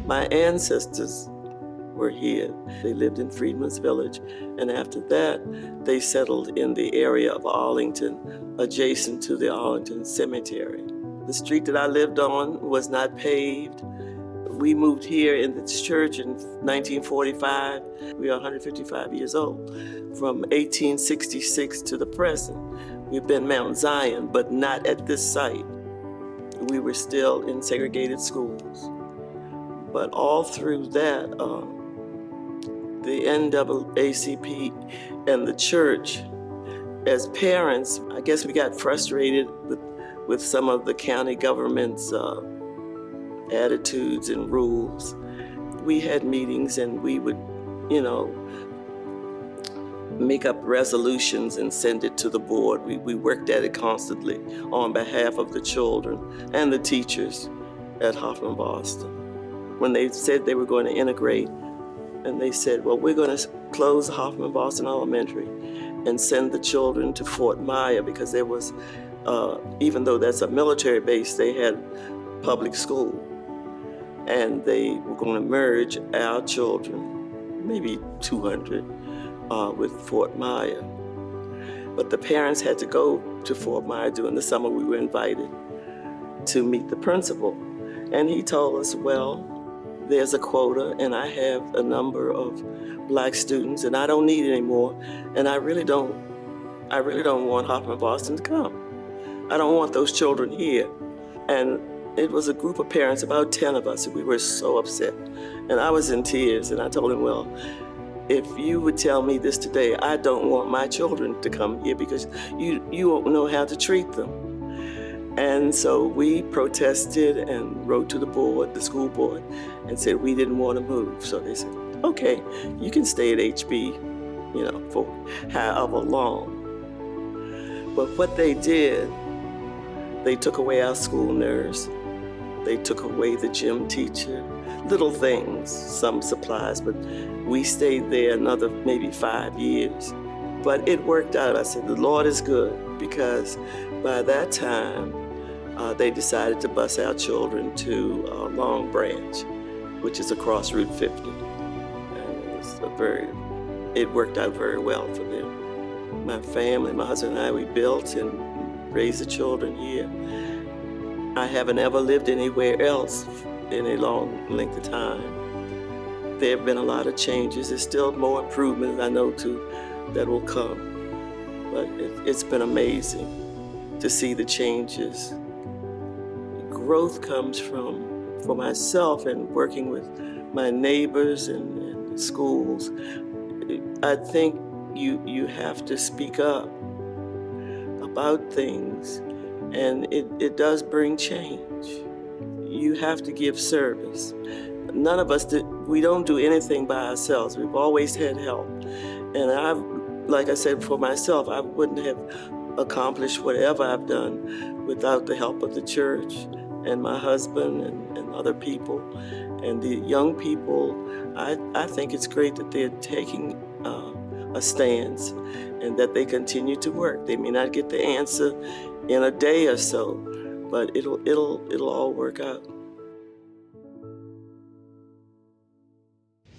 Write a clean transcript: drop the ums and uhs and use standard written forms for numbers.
My ancestors were here. They lived in Freedman's Village, and after that, they settled in the area of Arlington, adjacent to the Arlington Cemetery. The street that I lived on was not paved. We moved here in this church in 1945. We are 155 years old. From 1866 to the present, we've been Mount Zion, but not at this site. We were still in segregated schools. But all through that, the NAACP and the church, as parents, I guess we got frustrated with some of the county government's attitudes and rules. We had meetings and we would, make up resolutions and send it to the board. We worked at it constantly on behalf of the children and the teachers at Hoffman Boston. When they said they were going to integrate, and they said, well, we're going to close Hoffman Boston Elementary and send the children to Fort Myer, because there was, even though that's a military base, they had public school. And they were going to merge our children, maybe 200, with Fort Myer. But the parents had to go to Fort Myer during the summer. We were invited to meet the principal. And he told us, well, there's a quota, and I have a number of Black students, and I don't need any more. And I really don't want Hoffman Boston to come. I don't want those children here. And it was a group of parents, about 10 of us, and we were so upset. And I was in tears, and I told him, well, if you would tell me this today, I don't want my children to come here because you won't know how to treat them. And so we protested and wrote to the board, the school board, and said we didn't want to move. So they said, okay, you can stay at HB, for however long. But what they did, they took away our school nurse. They took away the gym teacher, little things, some supplies, but we stayed there another maybe 5 years. But it worked out. I said, the Lord is good, because by that time, they decided to bus our children to Long Branch, which is across Route 50. And it worked out very well for them. My family, my husband and I, we built and raised the children here. I haven't ever lived anywhere else in a long length of time. There have been a lot of changes. There's still more improvements, I know, too, that will come. But it's been amazing to see the changes. Growth comes for myself and working with my neighbors and schools. I think you have to speak up about things, and it does bring change. You have to give service. None of us we don't do anything by ourselves. We've always had help. And like I said, for myself, I wouldn't have accomplished whatever I've done without the help of the church and my husband and other people. And the young people, I think it's great that they're taking a stance and that they continue to work. They may not get the answer in a day or so, but it'll all work out.